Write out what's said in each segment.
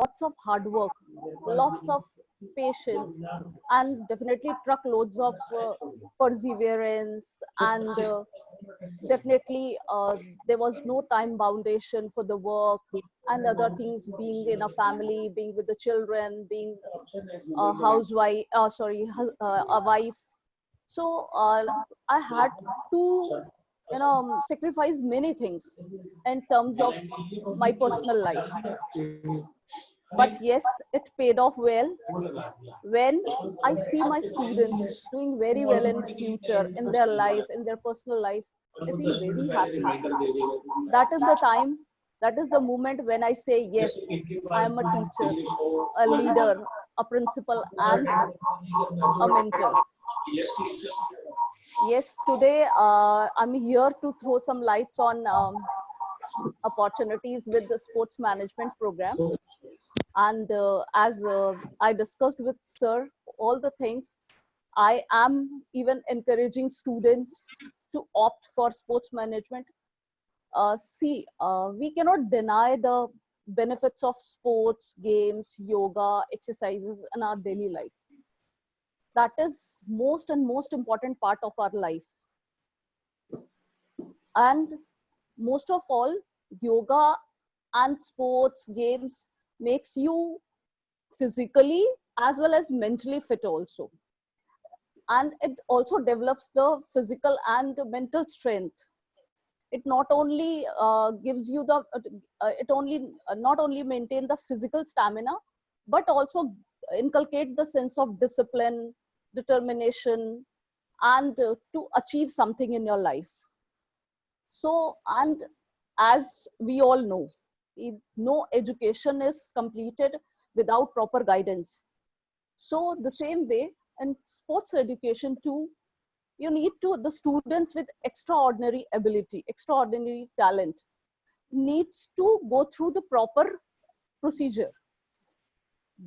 lots of hard work, lots of patience, and definitely truckloads of perseverance, and definitely there was no time boundation for the work and other things, being in a family, being with the children, being a housewife, a wife. So I had to, sacrifice many things in terms of my personal life. But yes, it paid off well. When I see my students doing very well in future, in their life, in their personal life, I feel very happy. That is the time, that is the moment when I say, yes, I am a teacher, a leader, a principal, and a mentor. Yes, today I'm here to throw some lights on opportunities with the sports management program. And as I discussed with sir, all the things, I am even encouraging students to opt for sports management. See, we cannot deny the benefits of sports, games, yoga, exercises in our daily life. That is most and most important part of our life. And most of all, yoga and sports games makes you physically as well as mentally fit also, and it also develops the physical and mental strength. It not only gives you the it only not only maintain the physical stamina, but also inculcate the sense of discipline, determination, and to achieve something in your life. So, and as we all know, no education is completed without proper guidance. So the same way in sports education too, you need to, the students with extraordinary ability, extraordinary talent, needs to go through the proper procedure.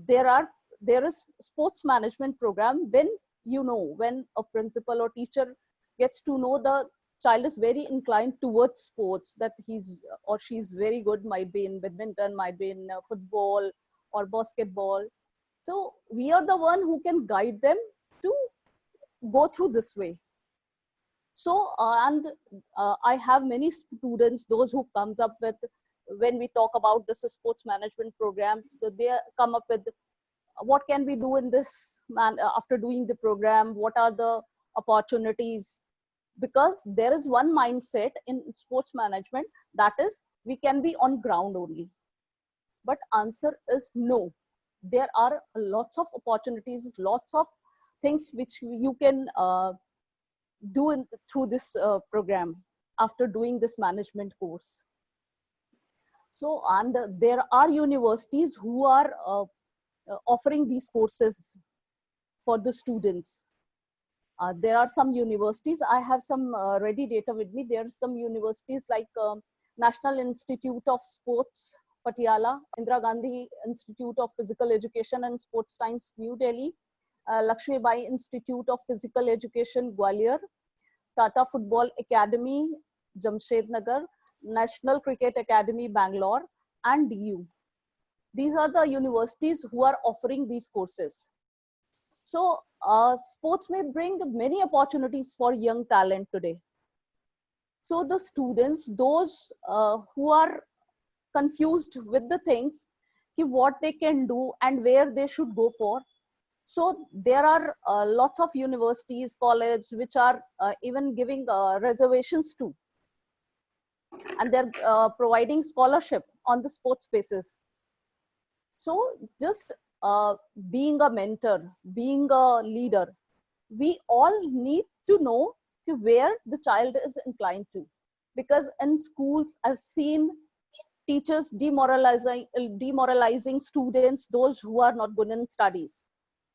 There are, there is sports management program when, when a principal or teacher gets to know the child is very inclined towards sports, that he's or she's very good, might be in badminton, might be in football or basketball. So we are the one who can guide them to go through this way. So and I have many students, those who comes up with, when we talk about this sports management program, they come up with, what can we do in this after doing the program, what are the opportunities? Because there is one mindset in sports management, that is, we can be on ground only. But answer is no. There are lots of opportunities, lots of things which you can do through this program after doing this management course. So, and there are universities who are offering these courses for the students. There are some universities, I have some ready data with me. There are some universities like National Institute of Sports, Patiala, Indira Gandhi Institute of Physical Education and Sports Science, New Delhi, Lakshmi Bai Institute of Physical Education, Gwalior, Tata Football Academy, Jamshednagar, National Cricket Academy, Bangalore, and DU. These are the universities who are offering these courses. So sports may bring many opportunities for young talent today. So the students, those who are confused with the things, what they can do and where they should go for. So there are lots of universities, colleges, which are even giving reservations too. And they're providing scholarship on the sports basis. So just being a mentor, being a leader, we all need to know where the child is inclined to. Because in schools, I've seen teachers demoralizing students, those who are not good in studies.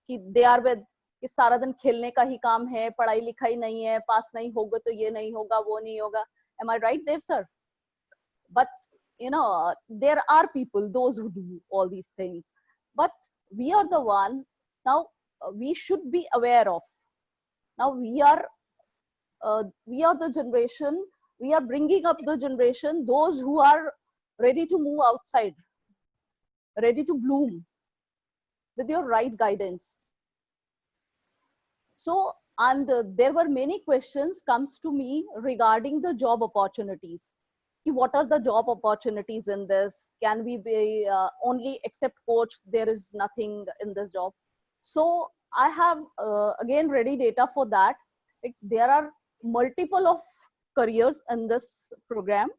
They are with कि सारा दिन खेलने का ही काम है, पढ़ाई लिखाई नहीं है, पास नहीं होगा तो ये नहीं होगा, वो नहीं होगा. Am I right, Dev sir? But there are people, those who do all these things. But we are the one now. We should be aware of. Now we are the generation. We are bringing up the generation, those who are ready to move outside. ready to bloom with your right guidance. So, and there were many questions comes to me regarding the job opportunities. What are the job opportunities in this? Can we be only accept coach? There is nothing in this job. So I have again ready data for that. Like, there are multiple of careers in this program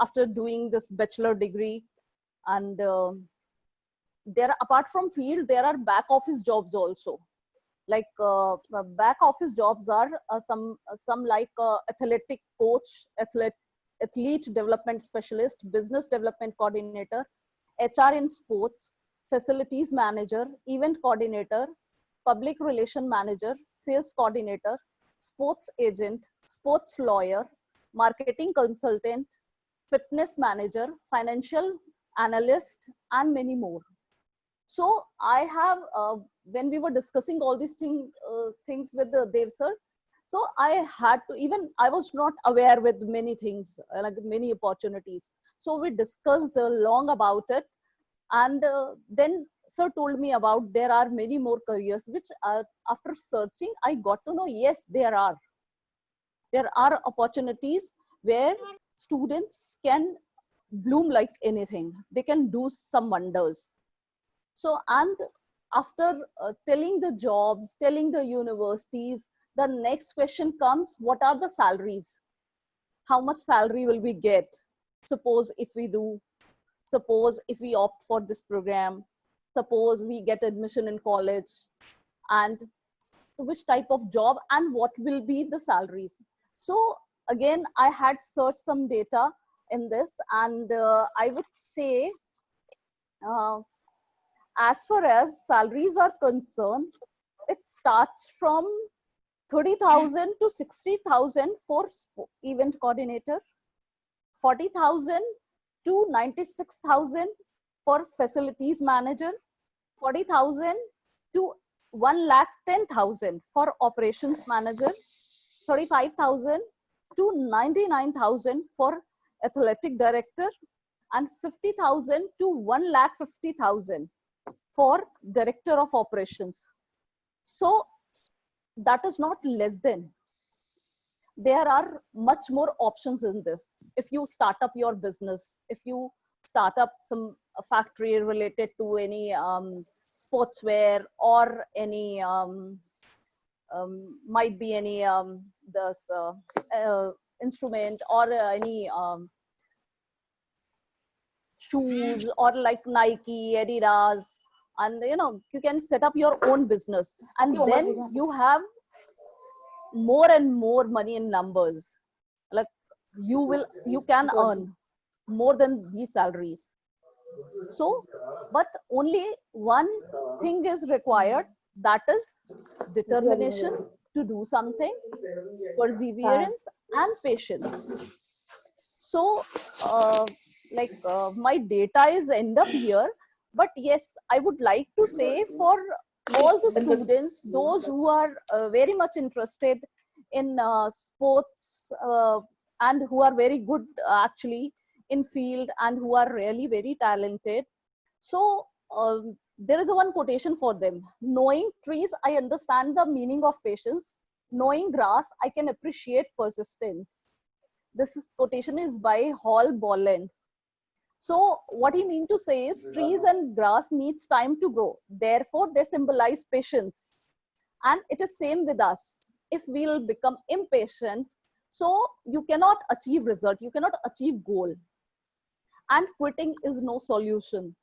after doing this bachelor degree, and there, apart from field, there are back office jobs also. Like back office jobs are some like athletic coach, athlete development specialist, business development coordinator, HR in sports, facilities manager, event coordinator, public relation manager, sales coordinator, sports agent, sports lawyer, marketing consultant, fitness manager, financial analyst, and many more. So I have, when we were discussing all these things with Dev sir, so I had to, even I was not aware with many things, like many opportunities. So we discussed long about it. And then sir told me about there are many more careers, which after searching, I got to know, yes, there are opportunities where students can bloom like anything. They can do some wonders. So, and after telling the jobs, telling the universities, the next question comes, what are the salaries? How much salary will we get? Suppose if we do, suppose if we opt for this program, suppose we get admission in college, and which type of job and what will be the salaries. So again, I had searched some data in this, and I would say, as far as salaries are concerned, it starts from 30,000 to 60,000 for event coordinator, 40,000 to 96,000 for facilities manager, 40,000 to 1,10,000 for operations manager, 35,000 to 99,000 for athletic director, and 50,000 to 1,50,000 for director of operations. So that is not less than. There are much more options in this. If you start up your business, if you start up some factory related to any sportswear, or any might be any this instrument, or any shoes, or like Nike, Adidas, and you can set up your own business, and then you have more and more money in numbers. Like, you can earn more than these salaries. So, but only one thing is required, that is determination to do something, perseverance, and patience. So my data is end up here, but yes, I would like to say, for all the students, those who are very much interested in sports, and who are very good actually in field, and who are really very talented, so there is a one quotation for them: knowing trees, I understand the meaning of patience; knowing grass, I can appreciate persistence. This quotation is by Hall Bolland. So what he mean to say is, trees and grass needs time to grow. Therefore, they symbolize patience. And it is same with us. If we'll become impatient, so you cannot achieve result, you cannot achieve goal. And quitting is no solution.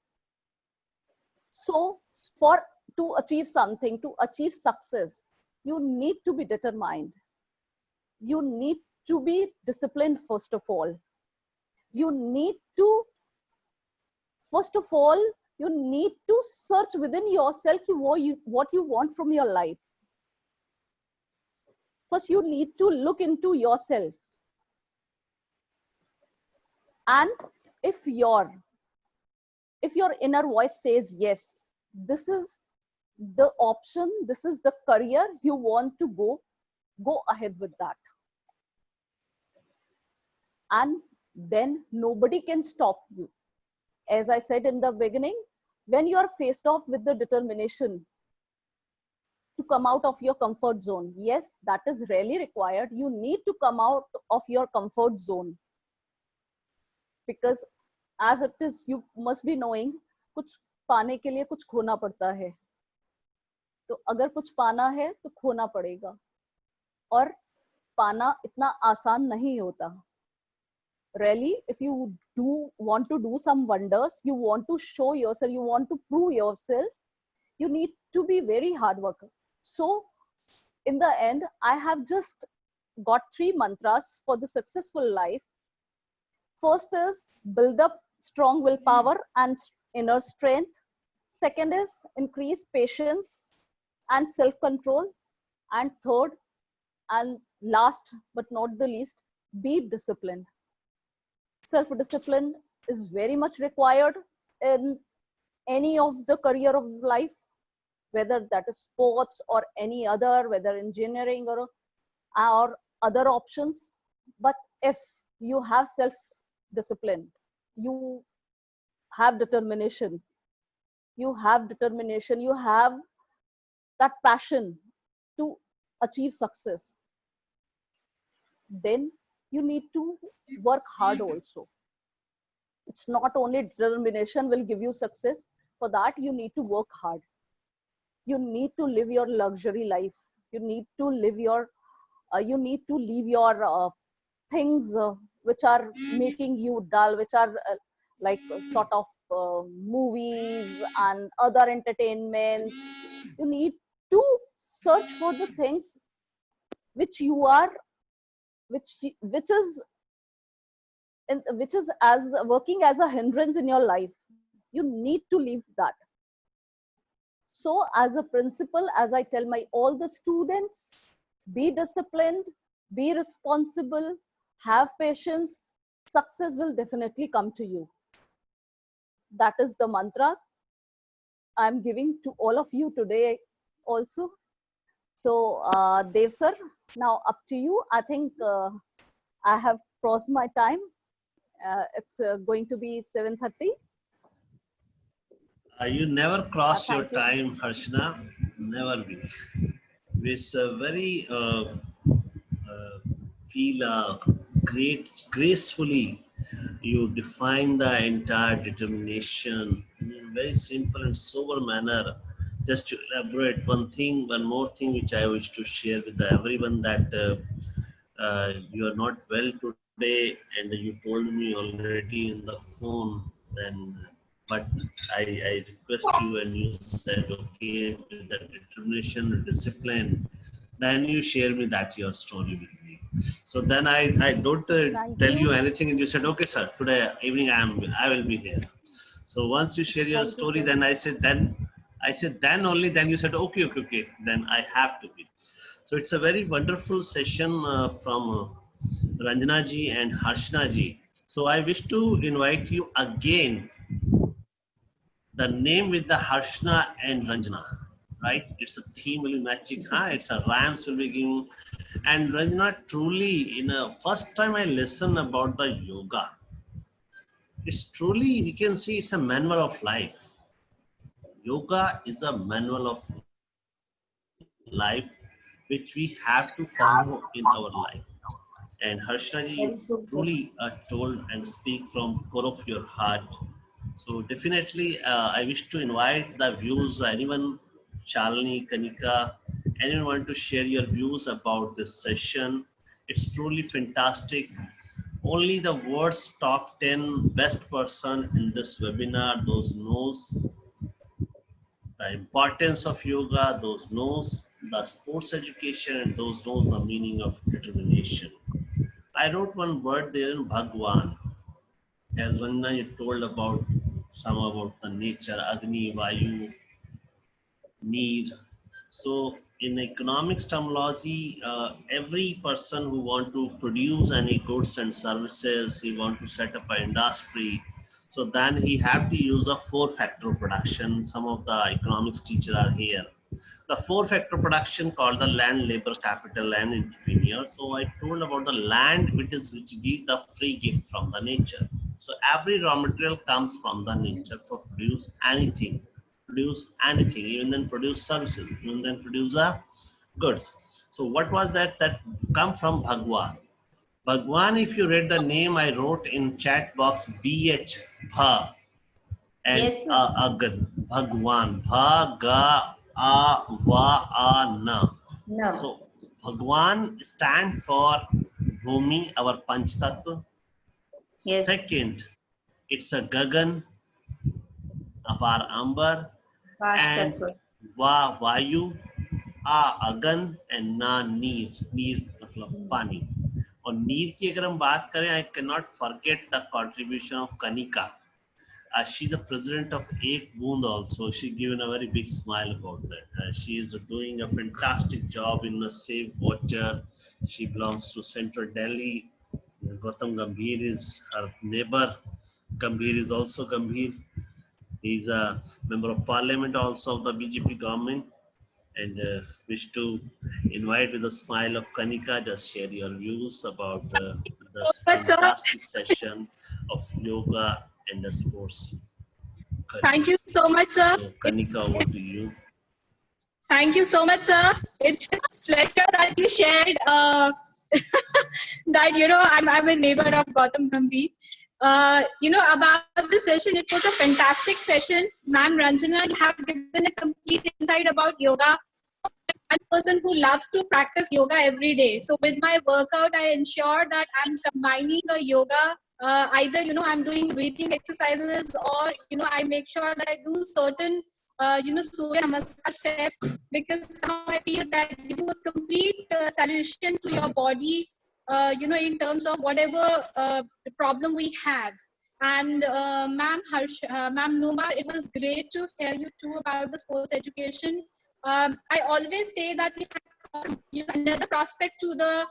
So to achieve something, to achieve success, you need to be determined. You need to be disciplined, first of all. You need to, first of all, you need to search within yourself what you want from your life. First, you need to look into yourself. And if your inner voice says, yes, this is the option, this is the career you want to go ahead with that. And then nobody can stop you. As I said in the beginning, when you are faced off with the determination to come out of your comfort zone, yes, that is really required. You need to come out of your comfort zone, because as it is, you must be knowing, कुछ पाने के लिए कुछ खोना पड़ता है. तो अगर कुछ पाना है तो खोना पड़ेगा, और पाना इतना आसान नहीं होता. Really, if you do want to do some wonders, you want to show yourself, you want to prove yourself, you need to be very hard worker. So in the end, I have just got 3 mantras for the successful life. First is build up strong willpower and inner strength. Second is increase patience and self-control. And third and last but not the least, be disciplined. Self-discipline is very much required in any of the career of life, whether that is sports or any other, whether engineering or other options. But if you have self-discipline, you have determination, you have that passion to achieve success, then you need to work hard also. It's not only determination will give you success. For that, you need to work hard. You need to live your luxury life. You need to live your, leave your things which are making you dull, which are like sort of movies and other entertainments. You need to search for the things which you are, which is as working as a hindrance in your life. You need to leave that. So as a principal, as I tell my all the students, be disciplined, be responsible, have patience, success will definitely come to you. That is the mantra I'm giving to all of you today also. So Dev sir, now up to you. I think I have crossed my time. It's going to be 7:30. You never cross your time, Harshna. Never be. It's very feel gracefully. You define the entire determination in a very simple and sober manner. Just to elaborate one more thing which I wish to share with everyone, that you are not well today and you told me already in the phone, then but I request you and you said okay with the determination and discipline, then you share me that your story with me. So then I don't tell you anything, and you said okay sir, today evening I will be here. So once you share your story, then I said then only then you said okay, then I have to be. So it's a very wonderful session from Ranjana ji and Harshna ji. So I wish to invite you again, the name with the Harshna and Ranjana, right? It's a theme will be matching, huh? It's a rhymes will be giving. And Ranjana, truly, in a first time I listen about the yoga, it's truly, we can see it's a manual of life. Yoga is a manual of life which we have to follow in our life. And Harshna ji, you truly told and speak from core of your heart. So definitely, I wish to invite the views, anyone, Shalini, Kanika, anyone want to share your views about this session. It's truly fantastic. Only the words top 10 best person in this webinar, those knows the importance of yoga, those knows the sports education, and those knows the meaning of determination. I wrote one word there in Bhagwan. As Rangna you told about some about the nature, Agni, Vayu, need. So in economics terminology, every person who want to produce any goods and services, he want to set up an industry. So then he have to use a four-factor production. Some of the economics teacher are here. The four-factor production called the land, labor, capital, and entrepreneur. So I told about the land, which give the free gift from the nature. So every raw material comes from the nature for produce anything, even then produce services, even then produce goods. So what was that? That come from Bhagwan. Bhagwan, if you read the name I wrote in chat box, BH, Bha, and Yes, sir. Agan, Bhagwan, Bha, Ga, A, Va, A, Na. No. So Bhagwan stand for Bhumi, our Panch Tattva. Yes. Second, it's a Gagan, Apar Ambar, Vash and Tattva. Va Vayu, A Agan, and Na Neer. Neer मतलब पानी. और नीर की अगर हम बात करें, I cannot forget the contribution of Kanika. She's the president of Ek Boond also. She given a very big smile about that. She is doing a fantastic job in Save Water. She belongs to Central Delhi. Gautam Gambhir is her neighbor. Gambhir is also Gambhir. He is a member of parliament also of the BJP government. And wish to invite with a smile of Kanika, just share your views about this But sir, fantastic session of yoga and the sports. thank you so much, sir. So, Kanika, over to you. Thank you so much, sir. It's a pleasure that you shared that, I'm a neighbor of Gautam Gambhir. About the session, it was a fantastic session. Ma'am Ranjana, you have given a complete insight about yoga. I'm a person who loves to practice yoga every day. So with my workout, I ensure that I'm combining a yoga. Either, I'm doing breathing exercises, or, I make sure that I do certain Surya Namaskar steps, because somehow I feel that give you a complete solution to your body, in terms of whatever problem we have. And Ma'am Numa, it was great to hear you too about the sports education. I always say that we have another prospect to the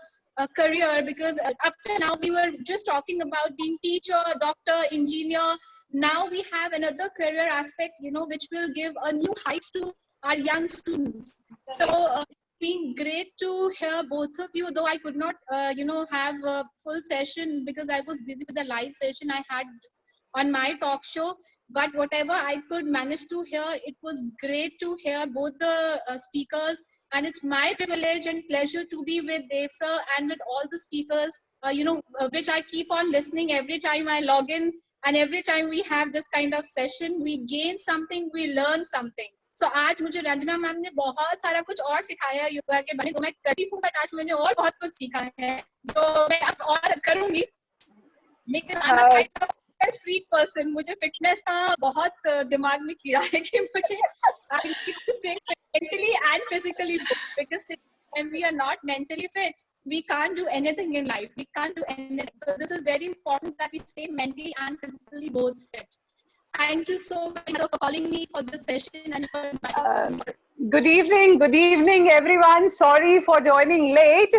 career, because up to now we were just talking about being teacher, doctor, engineer. Now we have another career aspect, which will give a new heights to our young students. So been great to hear both of you, though I could not, have a full session because I was busy with the live session I had on my talk show. But whatever I could manage to hear, it was great to hear both the speakers. And it's my privilege and pleasure to be with Dev sir and with all the speakers, which I keep on listening every time I log in. And every time we have this kind of session, we gain something, we learn something. So आज मुझे Ranjana ma'am ने बहुत सारा कुछ और सिखाया योगा के बारे में, मैं करती हूँ, बट आज मैंने और बहुत कुछ सीखा है जो मैं अब और करूँगी. लेकिन I'm a kind of street person. मुझे फिटनेस का बहुत दिमाग में कीड़ा है कि मुझे I need to stay mentally and physically fit, because when we are not mentally fit, we can't do anything in life. We can't do anything. So this is very important that we stay mentally and physically both fit. Thank you so much for calling me for this session and for inviting me. Good evening, everyone. Sorry for joining late.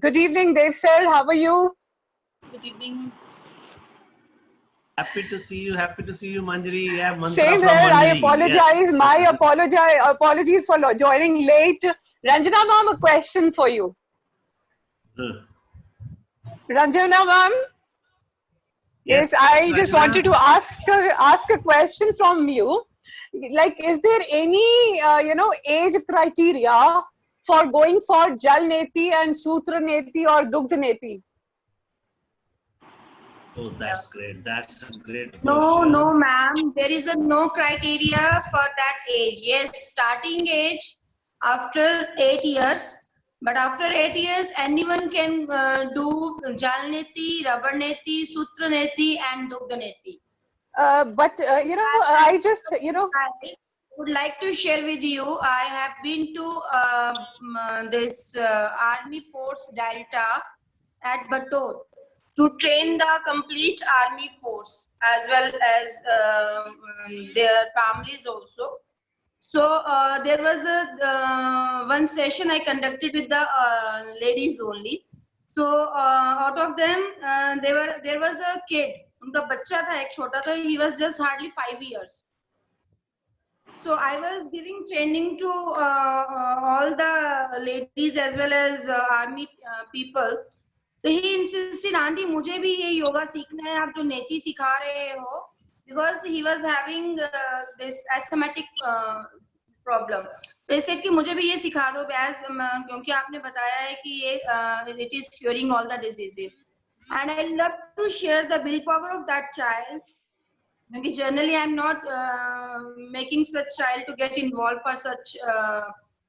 Good evening, Dev sir. How are you? Good evening. Happy to see you, Manjari. Yeah, mantra Same from here. I Manjari. apologize. Yes. My apologies for joining late. Ranjana ma'am, a question for you. Ranjana ma'am. Yes, I just Ranjana. wanted to ask a question from you. Like, is there any age criteria for going for Jal Neti and Sutra Neti or Dugdha Neti? Oh, that's great. That's a great question. No, ma'am. There is no criteria for that age. Yes, starting age after 8 years. But after 8 years, anyone can do Jal Neti, Rubber Neti, Sutra Neti, and Dugdha Neti. I just, I would like to share with you, I have been to this Army Force Delta at Bator to train the complete Army Force as well as their families also. So there was a one session I conducted with the ladies only. So out of them, there was a kid. उनका बच्चा था एक छोटा, तो he was just hardly 5 years. So I was giving training to all the ladies as well as army people. तो he insisted, aunty मुझे भी ये योगा सीखना है, आप जो नेति सिखा रहे हो, because he was having this asthmatic problem. तो इसे कि मुझे भी ये सिखा दो क्योंकि आपने बताया है कि ये it is curing all the diseases, and I love to share the will power of that child, क्योंकि generally I am not making such child to get involve for such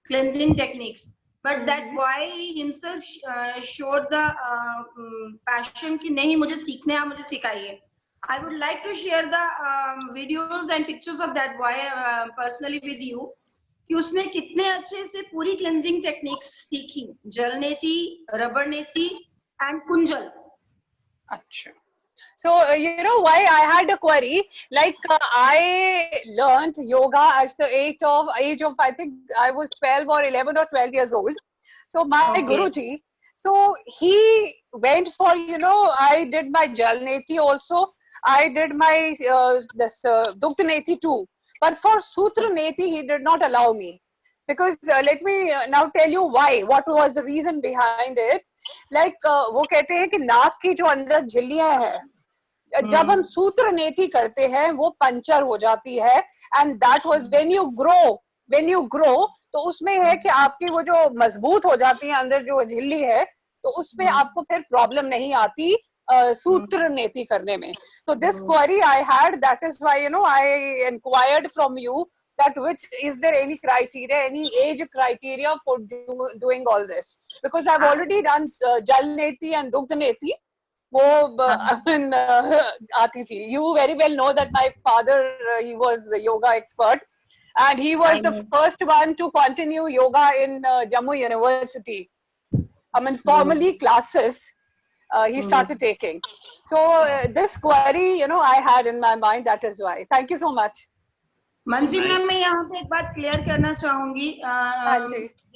cleansing techniques, but that boy himself showed the passion कि नहीं मुझे सीखने हैं, आप मुझे सिखाइए। I would like to share the videos and pictures of that boy personally with you, कि उसने कितने अच्छे से पूरी cleansing techniques सीखी, जल नेति, रबर नेति and kunjal। अच्छा। So, you know why I had a query, like I learned yoga at the age of I think I was 12 or 11 or 12 years old. So my Guruji, so he went for, you know, I did my Jal Neti also, I did my this Dugdh Neti too, but for Sutra Neti he did not allow me, because let me now tell you why, what was the reason behind it. Like वो कहते हैं कि नाक की जो अंदर झिल्लियां हैं, जब हम सूत्र नेति करते हैं वो पंचर हो जाती है, and that was when you grow तो उसमें है कि आपकी वो जो मजबूत हो जाती है अंदर जो झिल्ली है, तो उसमें आपको फिर प्रॉब्लम नहीं आती सूत्र नेति करने में। तो this query I had, that is why you know I inquired from you that which is there any criteria, any age criteria for doing all this, because I've already done Jal Neti and Dugdh Neti, वो आती थी। You very well know that my father he was a yoga expert and he was the first one to continue yoga in Jammu University. I mean formally classes he started taking. So this query, you know, I had in my mind, that is why. Thank you so much. Manji ma'am, मैं यहाँ पे एक बात clear करना चाहूंगी,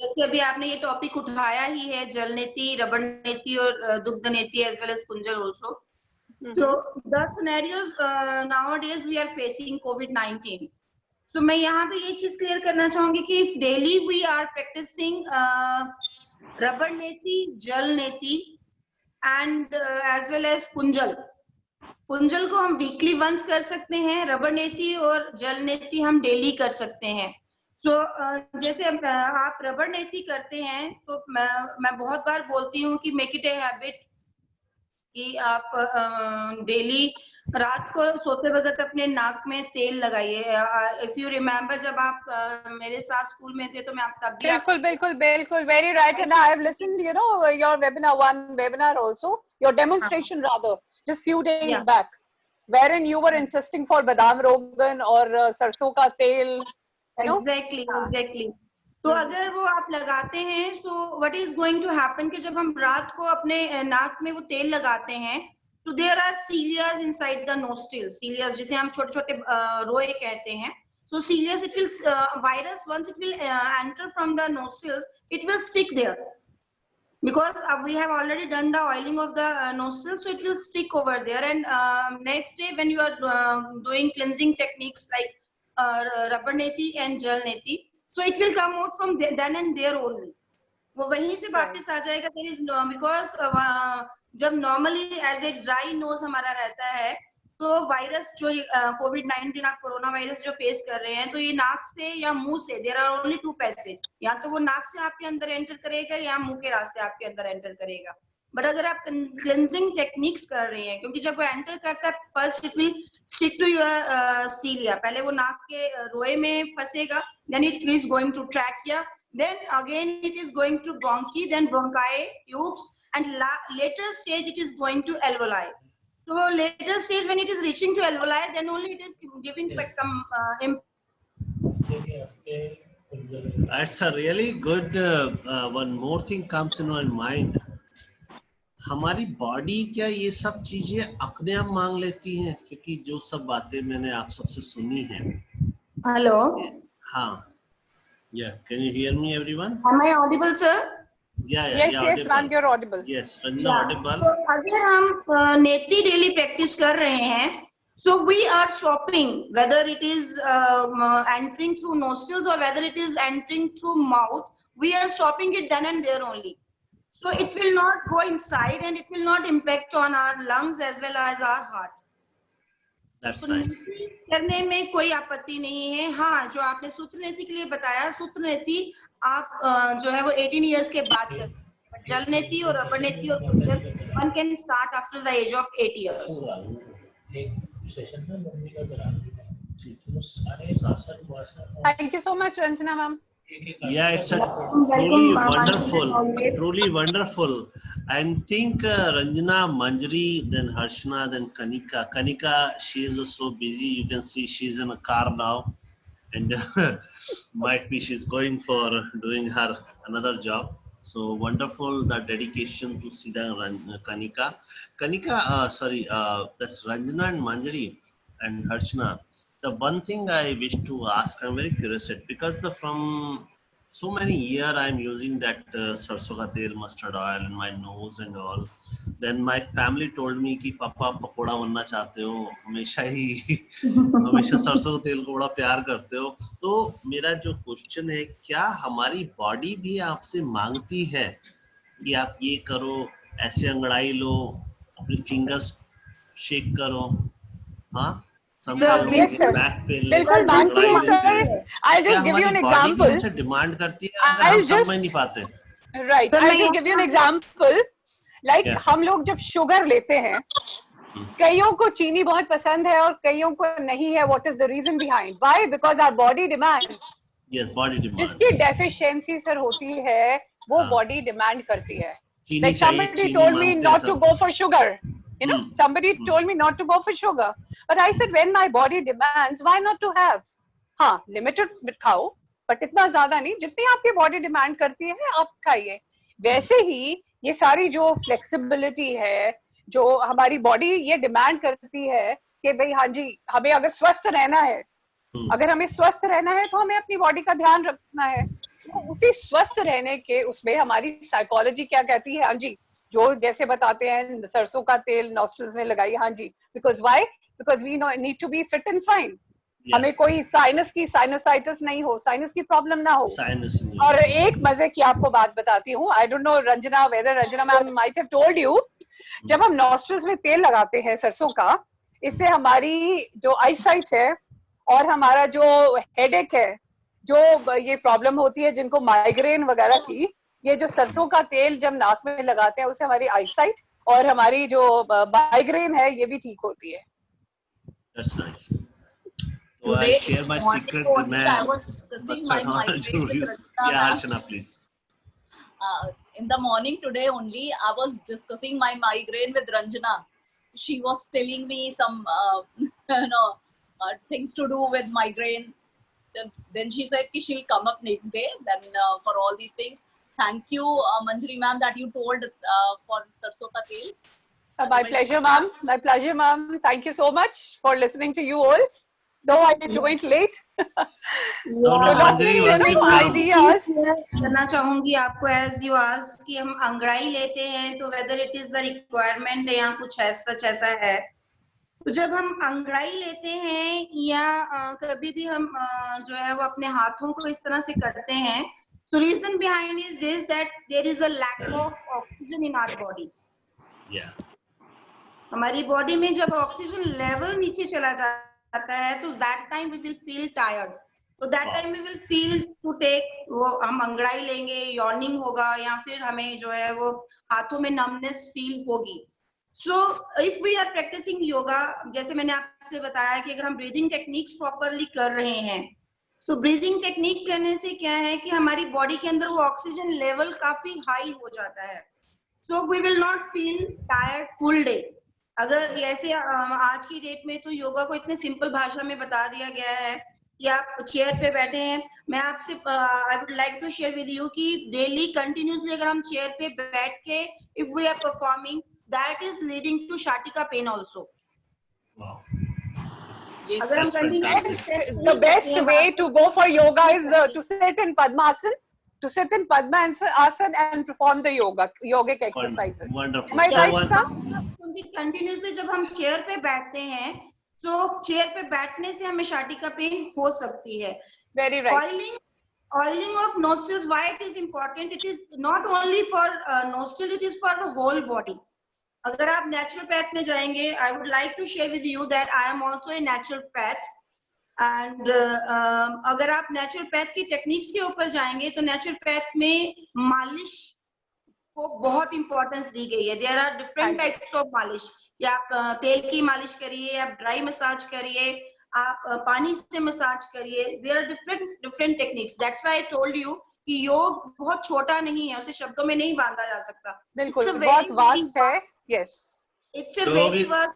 जैसे अभी आपने ये टॉपिक उठाया ही है, जल नेति, रबर नेति और dugdha neti as well as kunjal also. तो the scenarios nowadays we are facing कोविड-19, तो मैं यहाँ पे ये चीज क्लियर करना चाहूंगी कि if daily we are practising rubber neti, jal neti and as well as kunjal, kunjal को हम वीकली वंस कर सकते हैं, रबर नेति और जल नेति हम डेली कर सकते हैं। तो जैसे आप रबर नेति करते हैं तो मैं बहुत बार बोलती हूँ कि मेक इट ए हैबिट कि आप डेली रात को सोते वक्त अपने नाक में तेल लगाइए। इफ यू रिमेम्बर, जब आप मेरे साथ स्कूल में थे तो मैं आप तब भी बिल्कुल very right, and I have listened, you know, your webinar also, your demonstration rather, just few days back, wherein you were insisting for badam rogan or सरसों का तेल, exactly। तो अगर वो आप लगाते हैं, so what is going to happen कि जब हम रात को अपने नाक में वो तेल लगाते हैं, तो there are cilias inside the nostrils, cilias जिसे हम छोटे छोटे रोए कहते हैं। So cilias, it will virus, once it will enter from the nostrils, it will stick there, because we have already done the oiling of the nostrils, so it will stick over there, and next day when you are doing cleansing techniques like rubber neti and jal neti, so it will come out from then and there only, वो वहीं से वापस आ जाएगा। There is no, because जब normally as a dry nose हमारा रहता है, तो वायरस जो कोविड-19 आप कोरोना वायरस जो फेस कर रहे हैं, तो ये नाक से या मुंह से, there are only two passage, या तो वो नाक से आपके अंदर एंटर करेगा या मुंह के रास्ते आपके अंदर एंटर करेगा। बट अगर आप क्लेंजिंग टेक्निक्स कर रहे हैं, क्योंकि जब वो एंटर करता है, first it will stick to your cilia, पहले वो नाक के रोए में फंसेगा, then it is going to trachea, then again it is going to bronchi, then bronchi tubes, and later stage it is going to alveoli. So later stage when it is reaching to alveoli, then only it is giving That's a really good one more thing comes in my mind. हमारी body क्या ये सब चीजें अपने आप मांग लेती हैं? क्योंकि जो सब बातें मैंने आप सबसे सुनी हैं। हेलो, हाँ, yeah, can you hear me everyone? Am I audible, sir? Yes ma'am, you're audible. Yes, Ranjana audible. तो अगर हम नेति डेली प्रैक्टिस कर रहे हैं, so we are stopping, whether it is entering through nostrils or whether it is entering through mouth, we are stopping it then and there only. So it will not go inside and it will not impact on our lungs as well as our heart. That's तो nice. नीति करने में कोई आपत्ति नहीं है. हाँ, जो आपने सूत्र नीति के लिए बताया, सूत्र नीति आप जो है वो 18 years के बाद कर सकते हैं. जल नीति और अपर नीति और Kunjal one can start after the age of 8 years. Thank you so much, Ranjana ma'am. Yeah, it's a Welcome, truly wonderful. I think Ranjana, Manjari, then Harshna, then Kanika. Kanika, she is so busy. You can see she's in a car now, and might be she's going for doing her another job. So wonderful the dedication to see the Kanika. Kanika, that's Ranjana and Manjari and Harshna. The one thing I wish to ask, I'm very curious because from so many years I'm using that sarson ka tel, mustard oil in my nose and all. Then my family told me कि पापा पकोड़ा बनना चाहते हो, हमेशा सरसों का तेल को बड़ा प्यार करते हो. तो मेरा जो क्वेश्चन है, क्या हमारी बॉडी भी आपसे मांगती है कि आप ये करो, ऐसे अंगड़ाई लो, अपनी फिंगर्स शेक करो, हाँ? Yes, sir. बिल्कुल मांगती है sir. I'll just give you an example. Demand करती है, अगर हम समझ नहीं पाते. Right. I'll just give you an example. Like हम लोग जब शुगर लेते हैं, कईयों को चीनी बहुत पसंद है और कईयों को नहीं है. What is the reason behind? Why? Because our body demands. Yes, body demands. जिसकी deficiency सर होती है, वो body demand करती है. Like somebody told me not to go for sugar. You know, somebody told me not to go for sugar. But I said, when my body demands, why not to have? हाँ, limited खाओ, but इतना ज़्यादा नहीं. जितनी आपकी body demand करती है, आप खाइए. वैसे ही ये सारी जो flexibility है, जो हमारी body ये demand करती है कि भाई हाँ जी, हमें अगर स्वस्थ रहना है, अगर हमें स्वस्थ रहना है, तो हमें अपनी body का ध्यान रखना है. तो उसी स्वस्थ रहने के उसमें हमारी psychology क्या कहती है? हाँ जी, जो जैसे बताते हैं सरसों का तेल नॉस्ट्रल्स में लगाइए. हाँ जी, because why? Because we need to be fit and fine. हमें कोई साइनस की साइनोसाइटिस नहीं हो, साइनस की प्रॉब्लम ना हो. और एक मजे की आपको बात बताती हूँ. I don't know Ranjana, whether Ranjana ma'am might have told you, जब हम नॉस्ट्रल्स में तेल लगाते हैं सरसों का, इससे हमारी जो आईसाइट है और हमारा जो हेडेक है, जो ये प्रॉब्लम होती है जिनको माइग्रेन वगैरह की, ये जो सरसों का तेल जब नाक में लगाते हैं उससे हमारी आईसाइट और हमारी जो माइग्रेन है ये भी ठीक होती है. That's nice. So I share my secret with man. Yeah, Archana, please. In the morning today only, I was discussing my migraine with Ranjana. She was telling me some things to do with migraine. Then she said that she'll come up next day. Then for all these things, thank you, Manjari ma'am, that you told for sarson ka tel. My pleasure, ma'am. My pleasure, ma'am. Thank you so much for listening to you all. Though I joined late. ideas करना चाहूंगी आपको, as you asked कि हम अंगड़ाई लेते हैं तो whether it is the requirement या कुछ ऐसा है. तो जब हम अंगड़ाई लेते हैं या कभी भी हम जो है वो अपने हाथों को इस तरह से करते हैं, so reason behind is this, that there is a lack of oxygen in our body. Yeah. हमारी बॉडी में जब ऑक्सीजन लेवल नीचे चला जाता है तो that time we will feel tired. तो that time we will feel to take, वो हम अंगड़ाई लेंगे, yawning होगा या फिर हमें जो है वो हाथों में numbness feel होगी. So if we are practicing yoga, जैसे मैंने आपसे बताया कि अगर हम breathing techniques properly कर रहे हैं, तो breathing technique करने से क्या है कि हमारी बॉडी के अंदर वो ऑक्सीजन लेवल काफी हाई हो जाता है. So we will not feel tired full day. अगर ऐसे आज की डेट में तो योगा को इतने सिंपल भाषा में बता दिया गया है कि आप चेयर पे बैठे हैं. मैं आपसे I would like to share with you कि डेली कंटिन्यूसली अगर हम चेयर पे बैठ के if we are performing, that is leading to sciatica pain also. Wow. Yes, अगर हम The best way to go for yoga is to sit in Padmasana, to sit in Padmasana and perform the yogic exercises. Wonderful. Am I right, sir? Continuously जब हम chair पे बैठते हैं तो chair पे बैठने से हमें sciatica पेन हो सकती है. Very right. oiling of nostrils, why it is important? It is not only for nostril, it is for the whole body. अगर आप naturopath में जाएंगे, I would like to share with you that I am also a naturopath. And अगर आप naturopath की techniques के ऊपर जाएंगे, तो naturopath में मालिश को बहुत importance दी गई है. There are different types of मालिश. या आप तेल की मालिश करिए, आप ड्राई मसाज करिए, आप पानी से मसाज करिए. There are different techniques. That's why I told you कि योग बहुत छोटा नहीं है, उसे शब्दों में नहीं बांधा जा सकता. बिल्कुल बहुत वास्ट है. Yes, it's a very vast.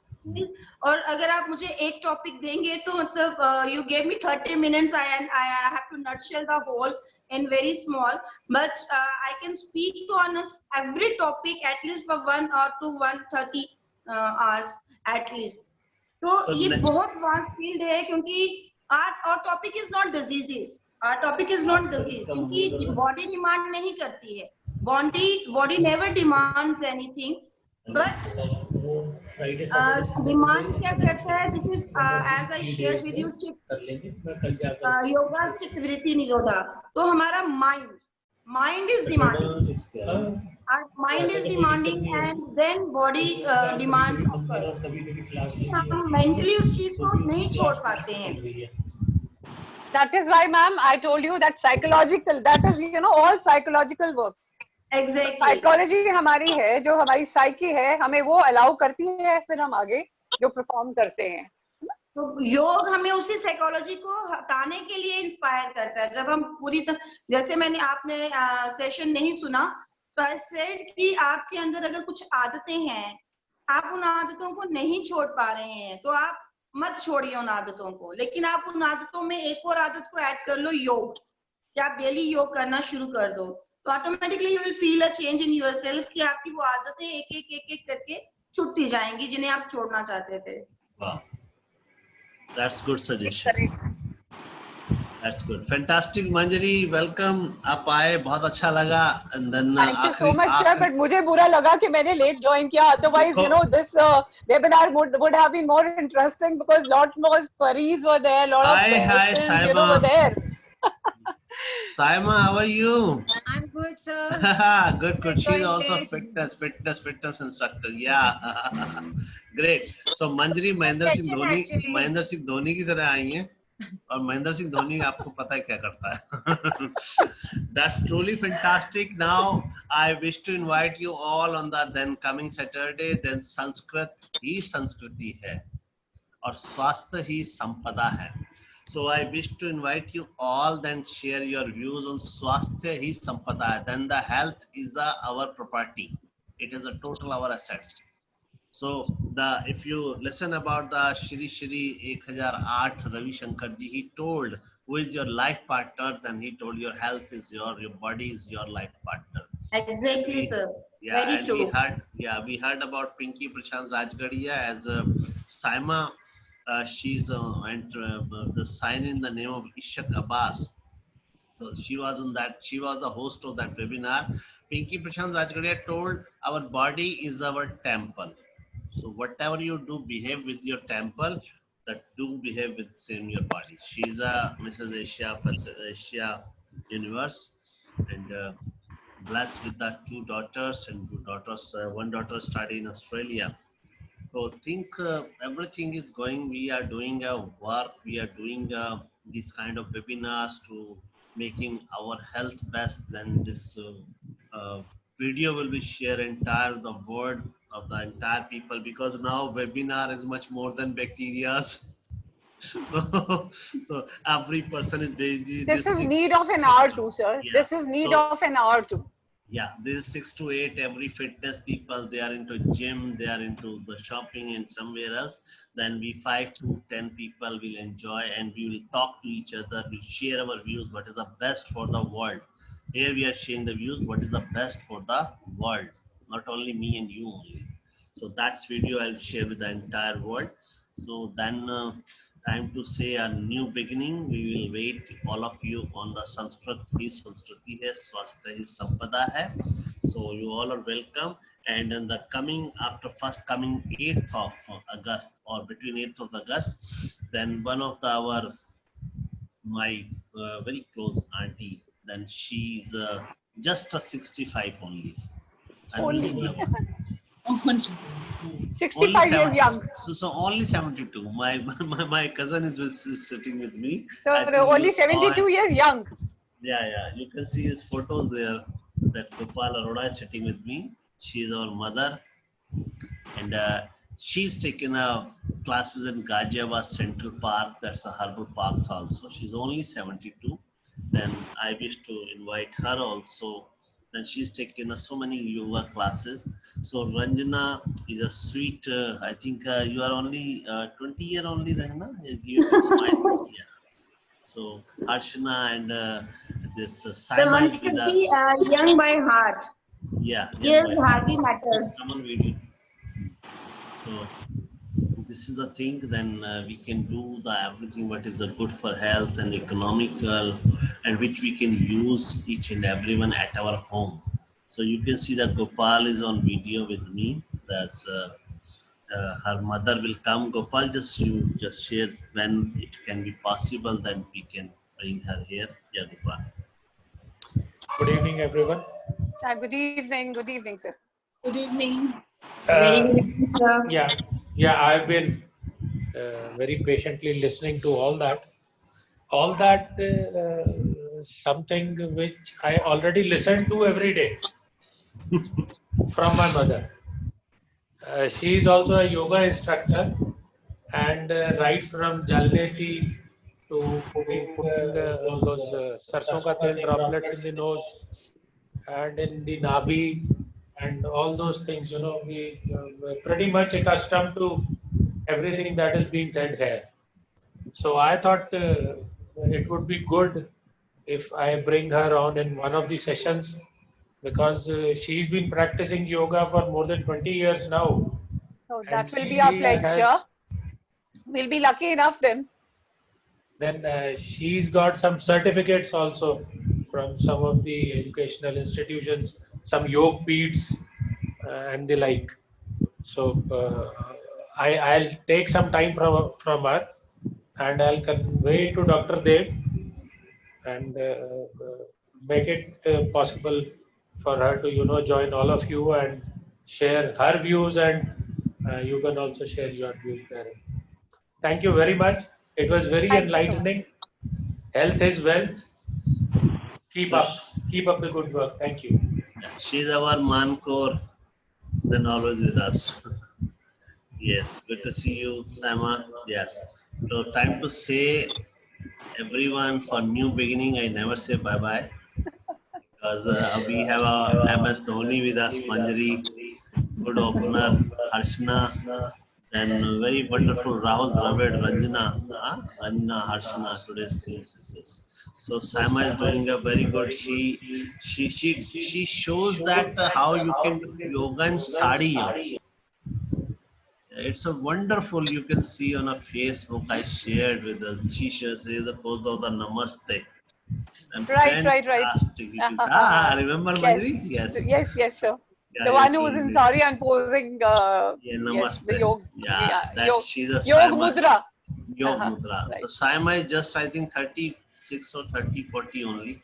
और अगर आप मुझे एक टॉपिक देंगे तो मतलब you gave me 30 minutes, I have to nutshell the whole in very small, but I can speak on every topic at least for 1 or 2 130 hours at least. तो ये बहुत वास्ट फील्ड है, क्योंकि our topic is not diseases. Our topic is not disease, क्योंकि body demand नहीं करती है. Body never demands anything, but demand क्या करता है? This is as I share with you yoga चित्त वृत्ति निरोधा. तो हमारा mind is demanding, our mind is demanding, and then body demands occurs. हम mentally उस चीज को नहीं छोड़ पाते हैं. That is why, ma'am, I told you that psychological, that is, you know, all psychological works. Exactly. Psychology हमारी है, जो हमारी psyche है, हमें वो allow करती है, फिर हम आगे जो perform करते हैं. तो योग हमें उसी साइकोलॉजी को हटाने के लिए इंस्पायर करता है. जब हम पूरी तरह, जैसे मैंने आपने सेशन नहीं सुना, तो आई सेड कि आपके अंदर अगर कुछ आदतें हैं, आप उन आदतों को नहीं छोड़ पा रहे हैं, तो आप मत छोड़िए उन आदतों को. लेकिन आप उन आदतों में एक और आदत को ऐड कर लो, योग. या आप डेली योग करना शुरू कर दो, तो automatically you will feel a change in yourself कि आपकी वो आदतें एक करके छूटती जाएंगी जिन्हें आप छोड़ना चाहते थे. Wow. That's good suggestion. That's good. Fantastic, Manjari. Welcome. आप आए, बहुत अच्छा लगा. And then Thank you so much, sir. But मुझे बुरा लगा कि मैंने late join किया. Otherwise, you know, this webinar would have been more interesting because lot more queries were there, lot of questions, Saima. you know, were there. Saima, how are you? I'm good, sir. Good. She's also fitness instructor. Yeah. Great. So Manjari Mahendra Singh Dhoni की तरह आई हैं, और महेंद्र सिंह धोनी आपको पता है क्या करता है. That's truly fantastic. Now I wish to invite you all on the then coming Saturday. Then Sanskrit ही संस्कृति है और स्वास्थ्य ही संपदा है. So I wish to invite you all, then share your views on Swasthya hi Sampada. Then the health is our property. It is a total our assets. So if you listen about the Shri 1008 Ravi Shankar ji, he told who is your life partner, then he told your health is your body is your life partner. Exactly, sir. Yeah, very and true. We heard about Pinky Prashant Rajgadia as Saima. She's the sign in the name of Ishak Abbas. So she was on that. She was the host of that webinar. Pinky Prashant Rajgadia told our body is our temple. So whatever you do, behave with your temple. That do behave with same your body. She's a Mrs. Asia Universe, and blessed with the 2 daughters, and 2 daughters. One daughter study in Australia. So think everything is going. We are doing work. We are doing these kind of webinars to making our health best. Then this video will be shared entire the world of the entire people, because now webinar is much more than bacteria. So every person is busy. This is need of an hour too, sir. Yeah. This is need of an hour too. Yeah, this is 6 to 8. Every fitness people, they are into gym, they are into the shopping and somewhere else. Then we 5 to 10 people will enjoy, and we will talk to each other. We share our views. What is the best for the world? Here we are sharing the views. What is the best for the world? Not only me and you only. So that's video I'll share with the entire world. So then time to say a new beginning. We will wait all of you on the Sanskrit hi Sanskriti hai, Swasthya hi Sampada hai. So you all are welcome. And in the coming after first coming 8th of August, or between 8th of August, then one of my very close auntie. Then she's just a 65 only. Only Unbelievable. 65 years young. So only 72. My cousin is sitting with me. So I think only you saw 72 his, years young. yeah. You can see his photos there. That Gopal Arora is sitting with me. She is our mother, and she's taken classes in Ghaziabad Central Park. That's a Harbour Parks also. She's only 72. Then I wish to invite her also. Then she's taken so many yoga classes. So Ranjana is a sweet. I think you are only 20-year only, Ranjana. You give a big smile. Yeah. So Harshana and this The Saima one is with should us. be young by heart. Yeah. Yes, By hardly matters. come on video. So this is the thing. Then we can do the everything what is good for health and economical, and which we can use each and everyone at our home. So you can see that Gopal is on video with me. That's her mother will come. Gopal, just share when it can be possible. Then we can bring her here. Yeah, Gopal. Good evening, everyone. Good evening. Good evening, sir. Good evening. Very Uh, good, sir. yeah, I've been very patiently listening to all that. All that, something which I already listen to every day from my mother. She is also a yoga instructor, and right from Jalneti to putting those sarson ka tel droplets in the nose and in the nabi and all those things, we pretty much accustomed to everything that is being said here. So I thought it would be good if I bring her on in one of the sessions, because she's been practicing yoga for more than 20 years now. So And that will be she our has, pleasure. We'll be lucky enough then. then she's got some certificates also from some of the educational institutions, some yoga peats and the like. So I'll take some time from her, and I'll convey to Dr. Dev and make it possible for her to join all of you and share her views, and you can also share your views there. Thank you very much. It was very Thank you so much. enlightening. Health is wealth. Keep So up the good work. Thank you. she's our Mankor. Then always with us. Yes, good to see you, Saima. Yes. So time to say everyone for new beginning. I never say bye bye because we have a MS Dhoni with us, Manjari, good opener, Harshna, then very wonderful Rahul Dravid, Ranjana, Harshna. Today's theme is this. So Saima is doing a very good. She shows that how you can do yoga in sari also. It's a wonderful, you can see on a Facebook I shared with the she-shirt, says the pose of the namaste. And Right. fantastic. You can see, remember Manjari? Yes, sir. Yeah, The you one who was told in me. sari and posing. Yeah, Yes, namaste. the yoga. Yeah, that Yog, she's a yog Saima. mudra. Yog mudra. Right. So Saima is just, I think, 36 or 40 only.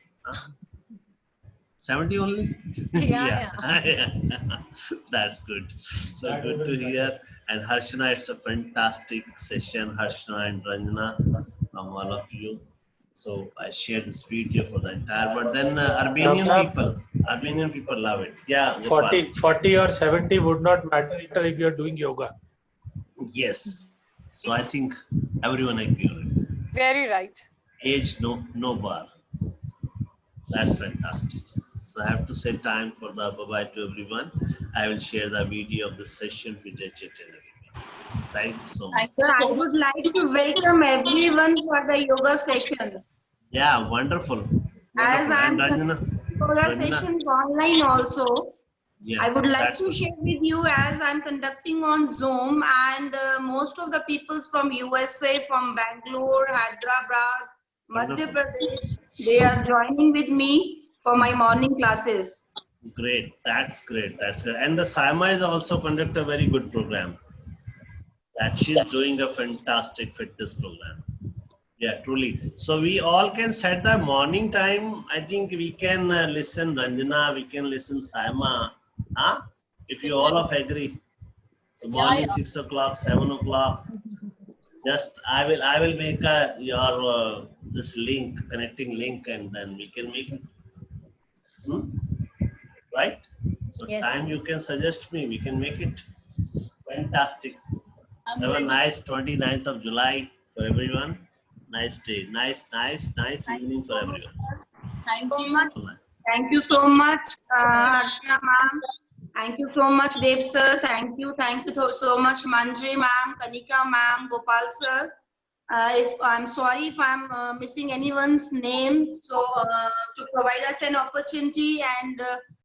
70 only? Yeah. That's good. So good to hear. And Harshana, it's a fantastic session, Harshana and Ranjana, from all of you. So I shared this video for the entire, but then Armenian people love it. Yeah, Gopal. 40 or 70 would not matter if you're doing yoga. Yes. So I think everyone agree on it. Very right. Age, no bar. That's fantastic. So I have to say time for the bye-bye to everyone. I will share the video of the session with each and everyone. Thank you so much. Sir, I would like to welcome everyone for the yoga sessions. Yeah, wonderful. As And I'm Ranjana, yoga sessions online also, yeah, I would like that's to good. share with you as I'm conducting on Zoom, and most of the peoples from USA, from Bangalore, Hyderabad, Madhya Pradesh, they are joining with me for my morning classes. Great. That's great. That's great. And the Saima is also conduct a very good program. That she's doing a fantastic fitness program. Yeah, truly. So we all can set the morning time. I think we can listen Ranjana, we can listen Saima. Huh? If you all of agree. So Yeah, morning 6 o'clock, 7 o'clock. Just I will make your this link, connecting link, and then we can make it. Hmm? Right? So Yes. time you can suggest me, we can make it. Fantastic. I'm Have a ready. nice 29th of July for everyone. Nice day. Nice Thank evening you for so much, everyone. sir. Thank So you. much. Thank you so much, Harshna ma'am. Thank you so much, Dev sir. Thank you so much, Manjri ma'am, Kanika ma'am, Gopal sir. If I'm sorry if I'm missing anyone's name, so to provide us an opportunity and